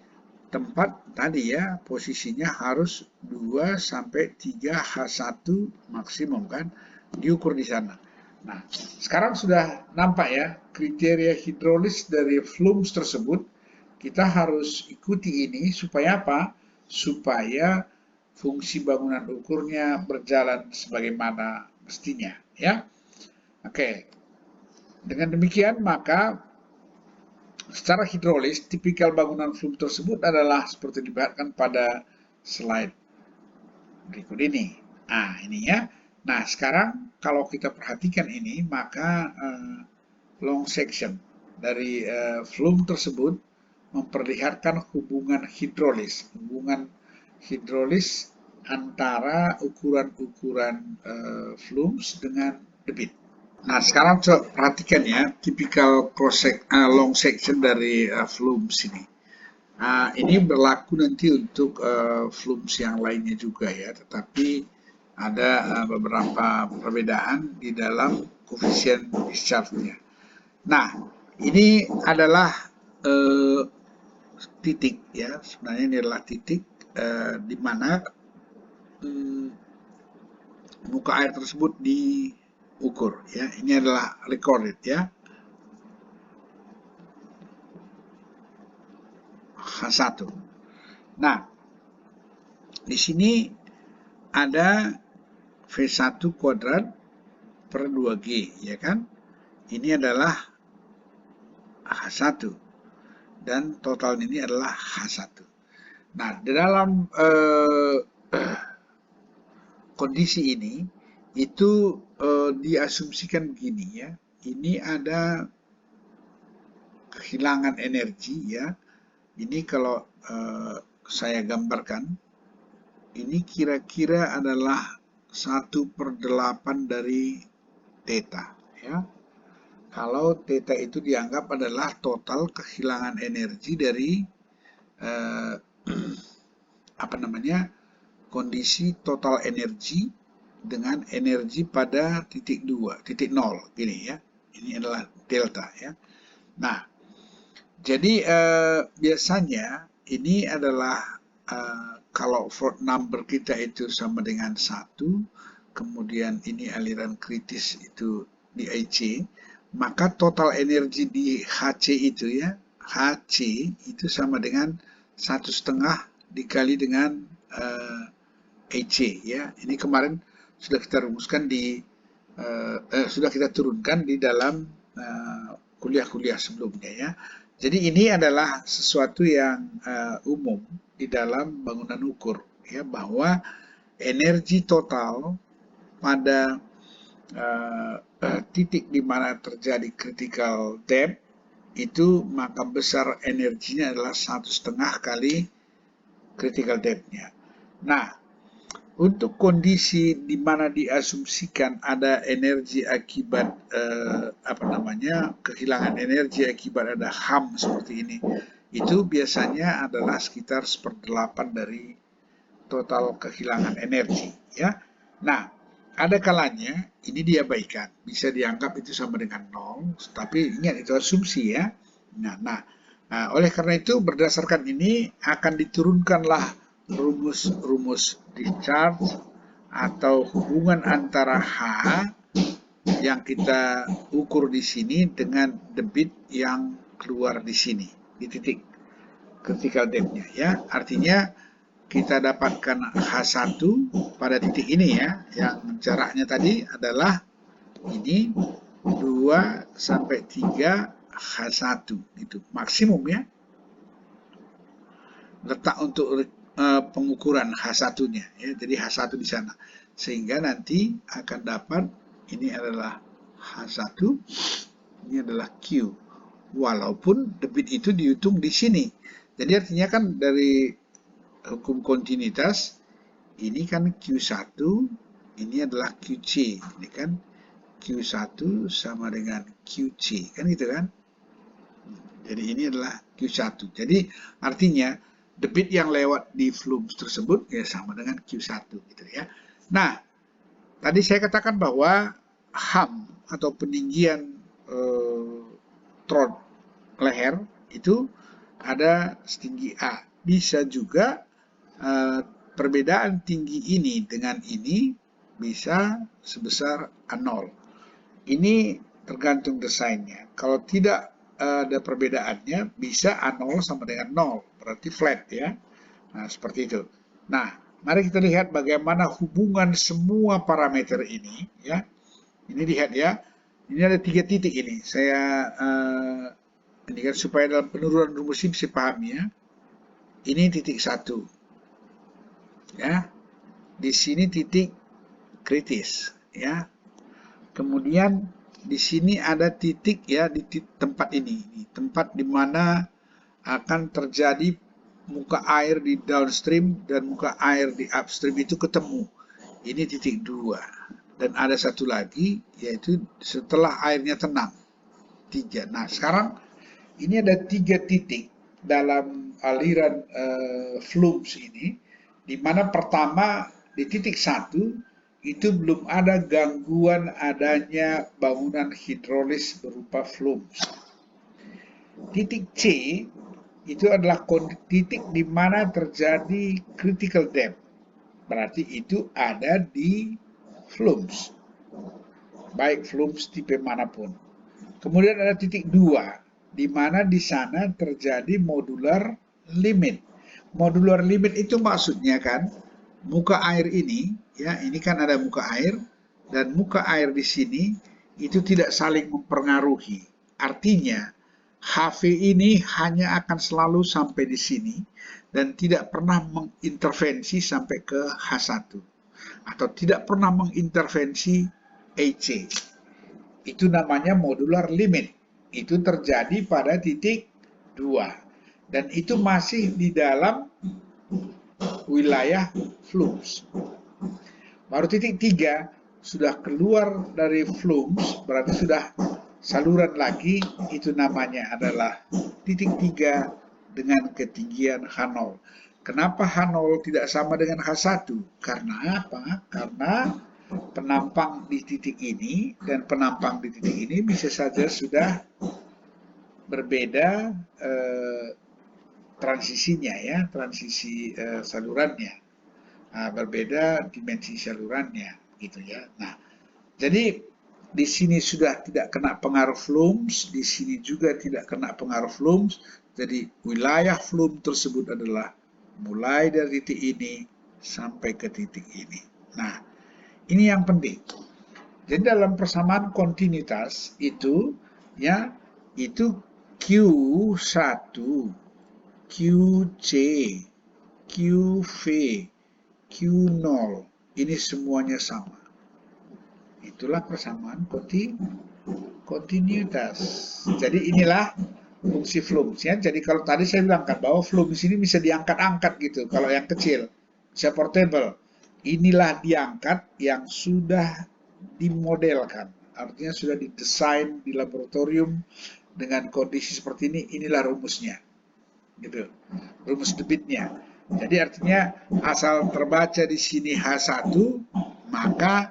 A: tempat tadi ya, posisinya harus 2 sampai 3 H1 maksimum kan, diukur di sana. Nah, sekarang sudah nampak ya kriteria hidrolis dari flums tersebut. Kita harus ikuti ini supaya apa? Supaya fungsi bangunan ukurnya berjalan sebagaimana mestinya ya. Oke. Dengan demikian maka secara hidrolis tipikal bangunan flum tersebut adalah seperti diperlihatkan pada slide berikut ini. Nah, ini ya. Nah, sekarang kalau kita perhatikan ini maka long section dari flum tersebut memperlihatkan hubungan hidrolis antara ukuran-ukuran flums dengan debit. Nah, sekarang coba perhatikan ya, typical long section dari flums ini. Ini berlaku nanti untuk flums yang lainnya juga ya, tetapi ada beberapa perbedaan di dalam koefisien discharge-nya. Nah, ini adalah titik ya, sebenarnya ini adalah titik di mana muka air tersebut diukur ya. Ini adalah recorded ya, H1. Nah, di sini ada V1 kuadrat per 2G ya kan. Ini adalah H1 dan total ini adalah H1. Nah, di dalam kondisi ini itu diasumsikan begini ya, ini ada kehilangan energi ya. Ini kalau saya gambarkan, ini kira-kira adalah 1/8 dari theta ya. Kalau theta itu dianggap adalah total kehilangan energi dari kondisi total energi dengan energi pada titik 0 gini ya. Ini adalah delta ya. Nah, jadi biasanya ini adalah kalau Ford number kita itu sama dengan 1, kemudian ini aliran kritis itu di IC, maka total energi di HC itu ya, HC itu sama dengan 1,5 dikali dengan EC ya. Ini kemarin sudah kita rumuskan sudah kita turunkan di dalam kuliah-kuliah sebelumnya ya. Jadi ini adalah sesuatu yang umum di dalam bangunan ukur ya, bahwa energi total pada titik di mana terjadi critical depth itu, maka besar energinya adalah 1,5 kali critical depth-nya. Nah, untuk kondisi di mana diasumsikan ada energi akibat kehilangan energi akibat ada HAM seperti ini, itu biasanya adalah sekitar 1/8 dari total kehilangan energi ya. Nah, ada kalanya ini diabaikan, bisa dianggap itu sama dengan 0, tapi ingat itu asumsi ya. Nah, oleh karena itu berdasarkan ini akan diturunkanlah rumus discharge atau hubungan antara H yang kita ukur di sini dengan debit yang keluar di sini di titik critical depth-nya ya. Artinya kita dapatkan H1 pada titik ini ya, yang jaraknya tadi adalah ini 2 sampai 3 H1 itu maksimum ya. Letak untuk pengukuran H1-nya ya. Jadi H1 di sana. Sehingga nanti akan dapat ini adalah H1, ini adalah Q. Walaupun debit itu dihitung di sini. Jadi artinya kan dari hukum kontinuitas ini kan Q1, ini adalah QC. Ini kan Q1 sama dengan QC, kan gitu kan? Jadi ini adalah Q1. Jadi artinya debit yang lewat di flumes tersebut ya sama dengan Q1 gitu ya. Nah, tadi saya katakan bahwa HAM atau peninggian trot leher itu ada setinggi A. Bisa juga perbedaan tinggi ini dengan ini bisa sebesar A0. Ini tergantung desainnya. Kalau tidak ada perbedaannya, bisa A0 sama dengan 0, berarti flat ya. Nah, seperti itu. Nah, mari kita lihat bagaimana hubungan semua parameter ini ya. Ini lihat ya. Ini ada 3 titik ini. Saya ini kan supaya dalam penurunan rumus ini bisa pahami ya. Ini titik 1. Ya. Di sini titik kritis ya. Kemudian di sini ada titik ya di tempat ini, tempat di mana akan terjadi muka air di downstream dan muka air di upstream itu ketemu. Ini titik 2. Dan ada satu lagi yaitu setelah airnya tenang. 3. Nah, sekarang ini ada 3 titik dalam aliran flumes ini, di mana pertama di titik 1 itu belum ada gangguan adanya bangunan hidrolis berupa flumes. Titik C itu adalah titik di mana terjadi critical depth. Berarti itu ada di flumes. Baik flumes tipe manapun. Kemudian ada titik 2, di mana di sana terjadi modular limit. Modular limit itu maksudnya kan muka air ini, ya ini kan ada muka air, dan muka air di sini itu tidak saling mempengaruhi. Artinya, HV ini hanya akan selalu sampai di sini, dan tidak pernah mengintervensi sampai ke H1, atau tidak pernah mengintervensi EC. Itu namanya modular limit. Itu terjadi pada titik 2. Dan itu masih di dalam wilayah flumes. Baru titik 3 sudah keluar dari flumes, berarti sudah saluran lagi, itu namanya adalah titik 3 dengan ketinggian H0. Kenapa H0 tidak sama dengan H1? Karena apa? Karena penampang di titik ini dan penampang di titik ini bisa saja sudah berbeda transisinya ya, transisi salurannya, berbeda dimensi salurannya gitu ya. Nah, jadi di sini sudah tidak kena pengaruh flux, di sini juga tidak kena pengaruh flux. Jadi wilayah flux tersebut adalah mulai dari titik ini sampai ke titik ini. Nah, ini yang penting. Jadi dalam persamaan kontinuitas itu ya, itu Q1, QC, QV, Q0 ini semuanya sama. Itulah persamaan kontinuitas. Jadi inilah fungsi flux ya. Jadi kalau tadi saya bilang kan bahwa flux ini bisa diangkat-angkat gitu. Kalau yang kecil bisa portable. Inilah diangkat yang sudah dimodelkan. Artinya sudah didesain di laboratorium dengan kondisi seperti ini. Inilah rumusnya. Gitu. Rumus debitnya. Jadi artinya asal terbaca di sini H1, maka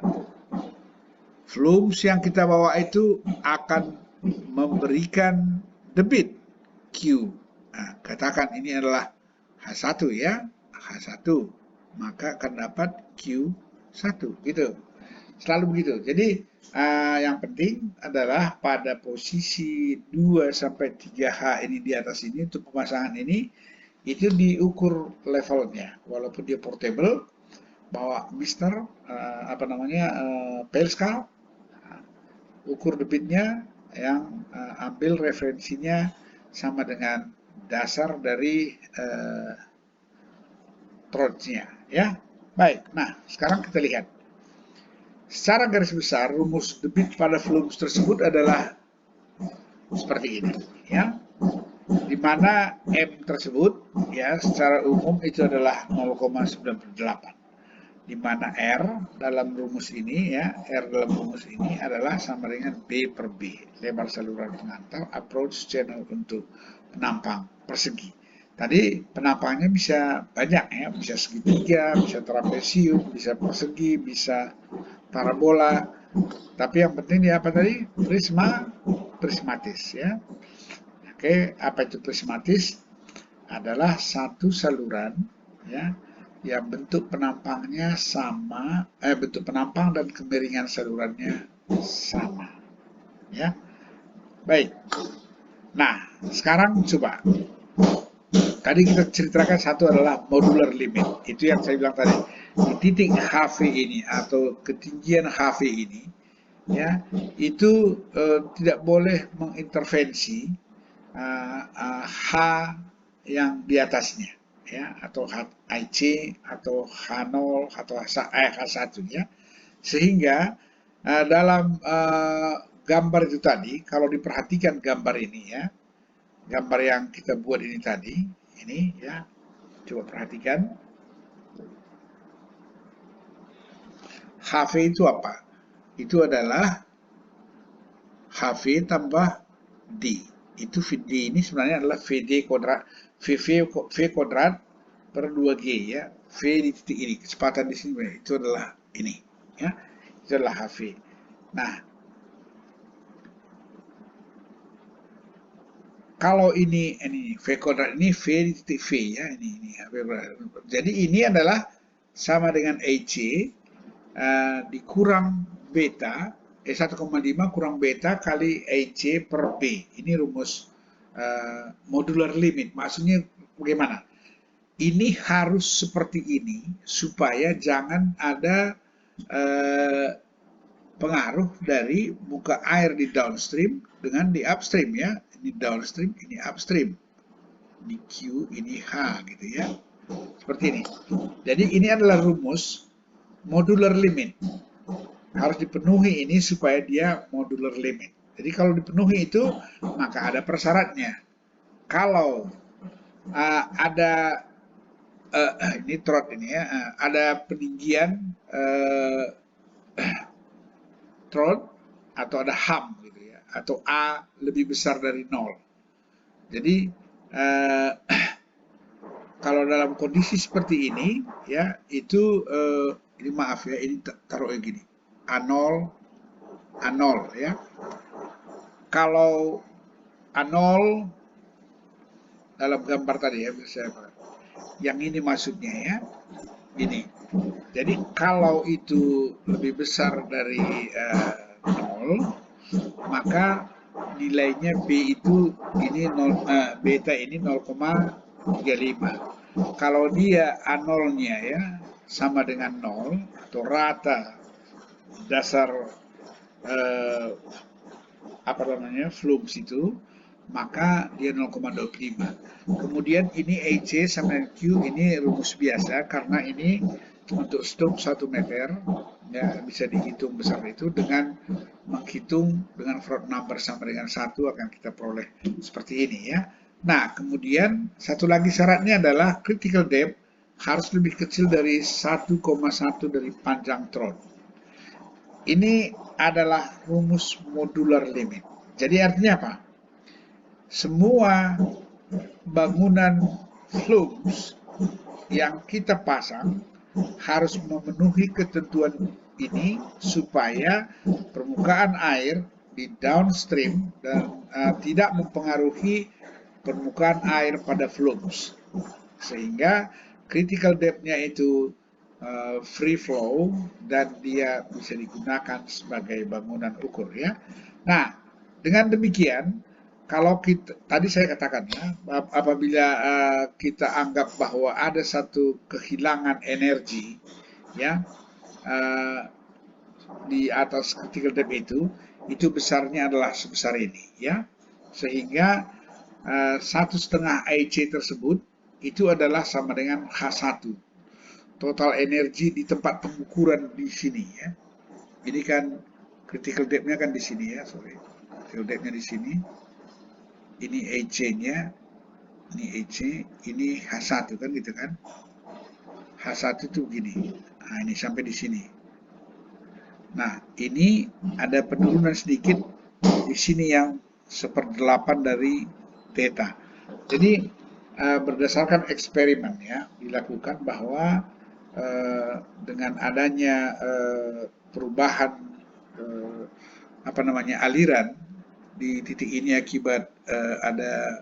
A: flux yang kita bawa itu akan memberikan debit Q. Nah, katakan ini adalah H1 ya, H1, maka akan dapat Q1 gitu. Selalu begitu. Jadi yang penting adalah pada posisi 2 sampai 3H ini di atas ini untuk pemasangan ini itu diukur levelnya. Walaupun dia portable, bawa Mister Pelskal, ukur debitnya yang ambil referensinya sama dengan dasar dari trotnya ya. Baik, nah sekarang kita lihat secara garis besar rumus debit pada flux tersebut adalah seperti ini ya, di mana M tersebut ya secara umum itu adalah 0,98, di mana R dalam rumus ini ya, R dalam rumus ini adalah sama dengan B per B, lebar saluran pengantar, approach channel untuk penampang persegi. Tadi penampangnya bisa banyak ya, bisa segitiga, bisa trapesium, bisa persegi, bisa parabola. Tapi yang penting ya apa tadi? Prismatis ya. Oke, apa itu prismatis? Adalah satu saluran ya, yang bentuk penampangnya sama, bentuk penampang dan kemiringan salurannya sama. Ya, baik. Nah, sekarang coba. Tadi kita ceritakan satu adalah modular limit. Itu yang saya bilang tadi. Di titik HV ini atau ketinggian HV ini, ya, itu tidak boleh mengintervensi H yang di atasnya. Ya, atau HIC atau H0 atau H1 ya, sehingga dalam gambar itu tadi kalau diperhatikan gambar ini ya, gambar yang kita buat ini tadi ini ya, coba perhatikan HV itu apa? Itu adalah HV tambah D. Itu D ini sebenarnya adalah VD kuadrat, V kuadrat per 2G ya. V di titik ini, kecepatan di sini itu adalah ini ya. Itu adalah HV. Nah, kalau ini V kuadrat ini V di titik V ya, ini HV kuadrat. Jadi ini adalah sama dengan EC dikurang beta 1,5 kurang beta kali EC per B. Ini rumus modular limit. Maksudnya bagaimana? Ini harus seperti ini supaya jangan ada pengaruh dari muka air di downstream dengan di upstream ya. Ini downstream, ini upstream. Ini Q, ini H gitu ya. Seperti ini. Jadi ini adalah rumus modular limit. Harus dipenuhi ini supaya dia modular limit. Jadi kalau dipenuhi itu, maka ada persyaratnya. Kalau ada ini trot ini ya, ada peninggian trot atau ada HAM gitu ya, atau A lebih besar dari 0. Jadi kalau dalam kondisi seperti ini ya, itu ini maaf ya, ini taruh gini. A0 ya. Kalau A0 dalam gambar tadi ya, yang ini maksudnya ya, ini. Jadi kalau itu lebih besar dari 0, maka nilainya B itu ini 0, beta ini 0,35. Kalau dia A0-nya ya sama dengan 0 atau rata dasar apa namanya flux itu, maka dia 0,25. Kemudian ini EC sama dengan Q ini rumus biasa karena ini untuk stroke 1 meter ya bisa dihitung besar itu dengan menghitung dengan Froude number sama dengan 1 akan kita peroleh seperti ini ya. Nah, kemudian satu lagi syaratnya adalah critical depth harus lebih kecil dari 1,1 dari panjang throat. Ini adalah rumus modular limit. Jadi artinya apa? Semua bangunan flux yang kita pasang harus memenuhi ketentuan ini supaya permukaan air di downstream dan tidak mempengaruhi permukaan air pada flux. Sehingga critical depth-nya itu free flow dan dia bisa digunakan sebagai bangunan ukur ya. Nah, dengan demikian kalau kita tadi saya katakan ya, apabila kita anggap bahwa ada satu kehilangan energi ya di atas critical depth itu besarnya adalah sebesar ini ya, sehingga 1,5 IC tersebut itu adalah sama dengan H1 total energi di tempat pengukuran di sini ya. Ini kan critical depth-nya kan di sini ya, critical depth-nya di sini. Ini EC-nya, ini EC, ini H1 kan gitu kan. H1 itu begini. Nah, ini sampai di sini. Nah, ini ada penurunan sedikit di sini yang 1/8 dari theta. Jadi berdasarkan eksperimen ya dilakukan bahwa dengan adanya perubahan apa namanya aliran di titik ini akibat ada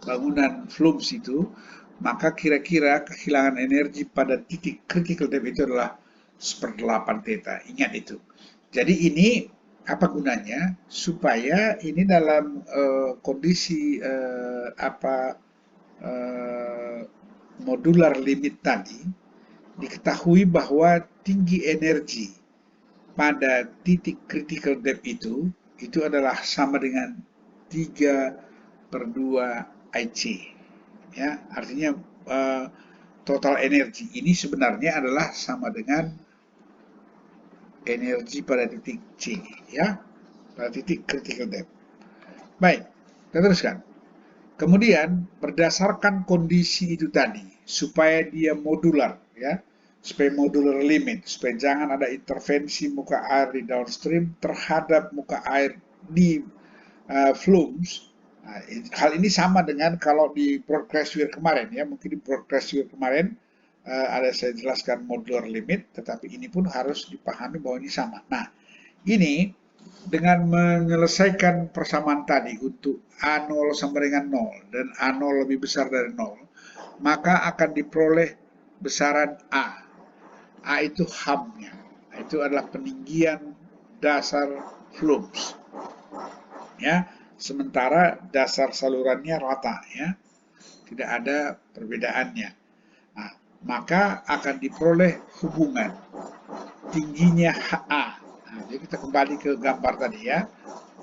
A: bangunan flux itu, maka kira-kira kehilangan energi pada titik critical depth itu adalah 1/8 theta. Ingat itu. Jadi ini apa gunanya? Supaya ini dalam kondisi modular limit tadi diketahui bahwa tinggi energi pada titik critical depth itu adalah sama dengan 3/2 IC ya, artinya total energi ini sebenarnya adalah sama dengan energi pada titik C ya, pada titik critical depth. Baik, kita teruskan. Kemudian berdasarkan kondisi itu tadi, supaya dia modular ya, supaya modular limit, supaya jangan ada intervensi muka air di downstream terhadap muka air di flux. Nah, hal ini sama dengan kalau di broadcast weir kemarin ya, mungkin di broadcast weir kemarin ada saya jelaskan modular limit, tetapi ini pun harus dipahami bahwa ini sama. Nah, ini dengan menyelesaikan persamaan tadi untuk A0 sama dengan 0 dan A0 lebih besar dari 0, maka akan diperoleh besaran A. A itu HAM-nya, itu adalah peninggian dasar flux. Ya, sementara dasar salurannya rata ya, tidak ada perbedaannya. Nah, maka akan diperoleh hubungan tingginya HA. Nah, jadi kita kembali ke gambar tadi ya,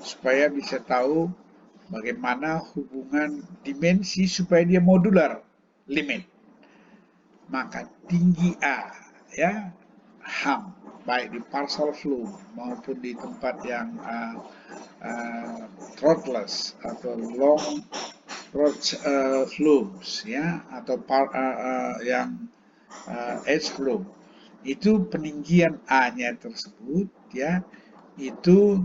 A: supaya bisa tahu bagaimana hubungan dimensi supaya dia modular limit. Maka tinggi A ya, HAM, baik di partial flow maupun di tempat yang throatless atau long throat flows ya, atau yang edge flow, itu peninggian A-nya tersebut ya, itu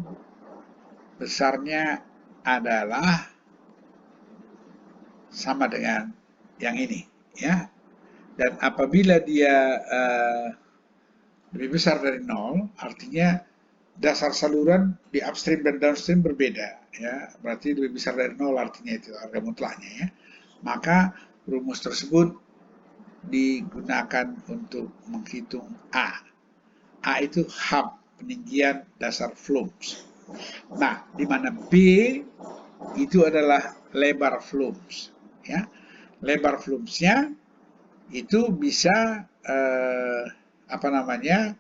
A: besarnya adalah sama dengan yang ini ya. Dan apabila dia lebih besar dari 0, artinya dasar saluran di upstream dan downstream berbeda ya, berarti lebih besar dari 0 artinya itu harga mutlaknya ya. Maka rumus tersebut digunakan untuk menghitung A. A itu HAM peninggian dasar flumes. Nah, di mana B itu adalah lebar flumes, ya. Lebar flumesnya itu bisa apa namanya,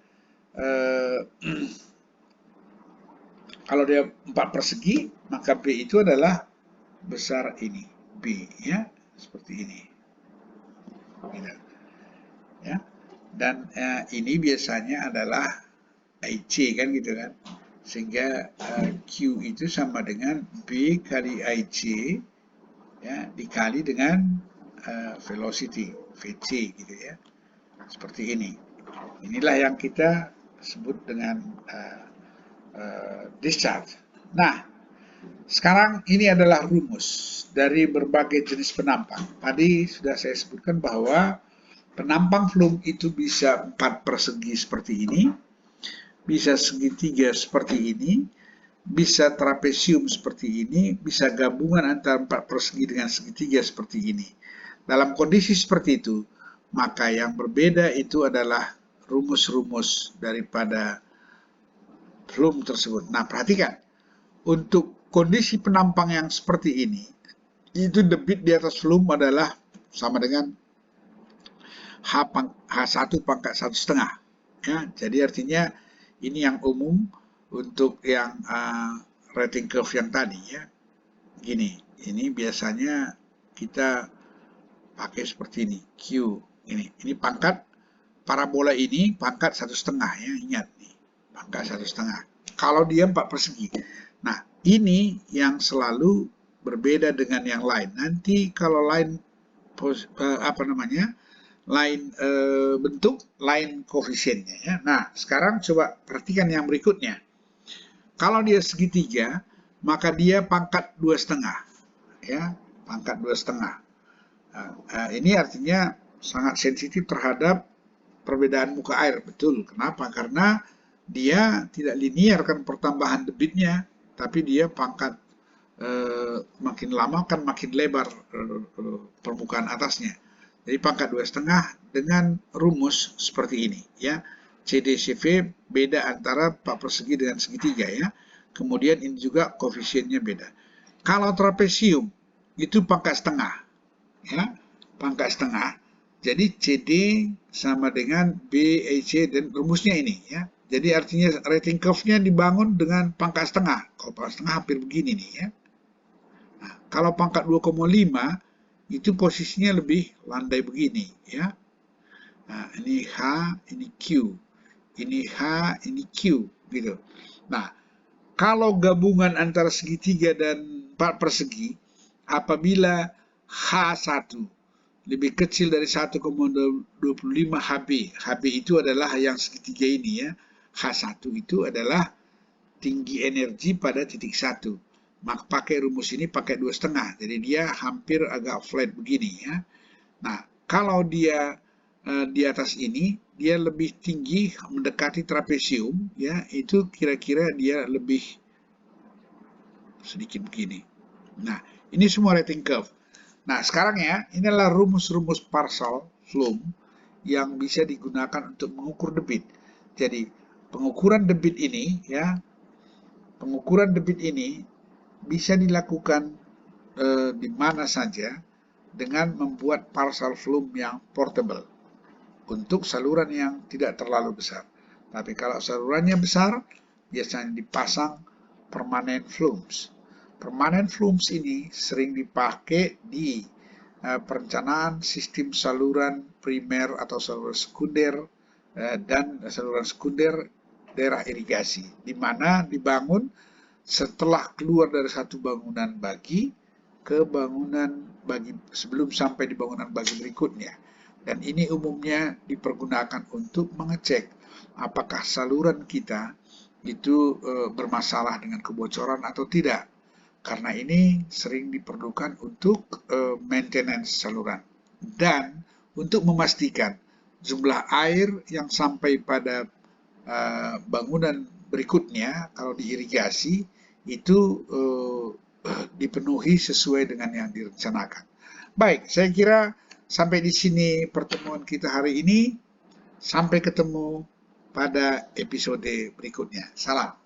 A: kalau dia 4 persegi, maka B itu adalah besar ini, B, ya, seperti ini, gitu, ya. Dan ini biasanya adalah IC kan, gitu kan, sehingga Q itu sama dengan B kali IC, ya, dikali dengan velocity VC, gitu ya, seperti ini. Inilah yang kita sebut dengan discharge. Nah, sekarang ini adalah rumus dari berbagai jenis penampang. Tadi sudah saya sebutkan bahwa penampang flume itu bisa 4 persegi seperti ini, bisa segitiga seperti ini, bisa trapesium seperti ini, bisa gabungan antara 4 persegi dengan segitiga seperti ini. Dalam kondisi seperti itu, maka yang berbeda itu adalah rumus-rumus daripada flume tersebut. Nah, perhatikan, untuk kondisi penampang yang seperti ini, itu debit di atas flume adalah sama dengan H1 pangkat 1,5. Ya, jadi artinya ini yang umum untuk yang rating curve yang tadi, ya. Gini, ini biasanya kita pakai seperti ini, Q. Ini pangkat parabola ini pangkat 1,5, ya, ingat nih, pangkat 1,5. Kalau dia 4 persegi. Nah, ini yang selalu berbeda dengan yang lain. Nanti kalau lain lain bentuk, lain koefisiennya, ya. Nah, sekarang coba perhatikan yang berikutnya. Kalau dia segitiga, maka dia pangkat 2,5, ya, pangkat 2,5. Ini artinya sangat sensitif terhadap perbedaan muka air, betul. Kenapa? Karena dia tidak linear kan pertambahan debitnya, tapi dia pangkat makin lama kan makin lebar permukaan atasnya. Jadi pangkat 2,5 dengan rumus seperti ini, ya. CDCV beda antara 4 persegi dengan segitiga, ya. Kemudian ini juga koefisiennya beda. Kalau trapesium itu pangkat setengah, ya, pangkat setengah. Jadi CD sama dengan BEC dan rumusnya ini, ya. Jadi artinya rating curve-nya dibangun dengan pangkat setengah. Kalau pangkat setengah hampir begini nih, ya. Nah, kalau pangkat 2,5 itu posisinya lebih landai begini, ya. Nah, ini H, ini Q. Ini H, ini Q, gitu. Nah, kalau gabungan antara segitiga dan 4 persegi, apabila H1 lebih kecil dari 1,25 HB. HB itu adalah yang segitiga ini, ya. H1 itu adalah tinggi energi pada titik 1. Maka pakai rumus ini pakai 2,5. Jadi dia hampir agak flat begini, ya. Nah, kalau dia di atas ini, dia lebih tinggi mendekati trapesium, ya. Itu kira-kira dia lebih sedikit begini. Nah, ini semua rating curve. Nah, sekarang, ya, inilah rumus-rumus partial flume yang bisa digunakan untuk mengukur debit. Jadi, pengukuran debit ini, ya, pengukuran debit ini bisa dilakukan di mana saja dengan membuat partial flume yang portable untuk saluran yang tidak terlalu besar. Tapi kalau salurannya besar, biasanya dipasang permanent flumes. Permanent flumes ini sering dipakai di perencanaan sistem saluran primer atau saluran sekunder dan saluran sekunder daerah irigasi, di mana dibangun setelah keluar dari satu bangunan bagi ke bangunan bagi sebelum sampai di bangunan bagi berikutnya. Dan ini umumnya dipergunakan untuk mengecek apakah saluran kita itu bermasalah dengan kebocoran atau tidak. Karena ini sering diperlukan untuk maintenance saluran. Dan untuk memastikan jumlah air yang sampai pada bangunan berikutnya, kalau diirigasi, itu dipenuhi sesuai dengan yang direncanakan. Baik, saya kira sampai di sini pertemuan kita hari ini. Sampai ketemu pada episode berikutnya. Salam.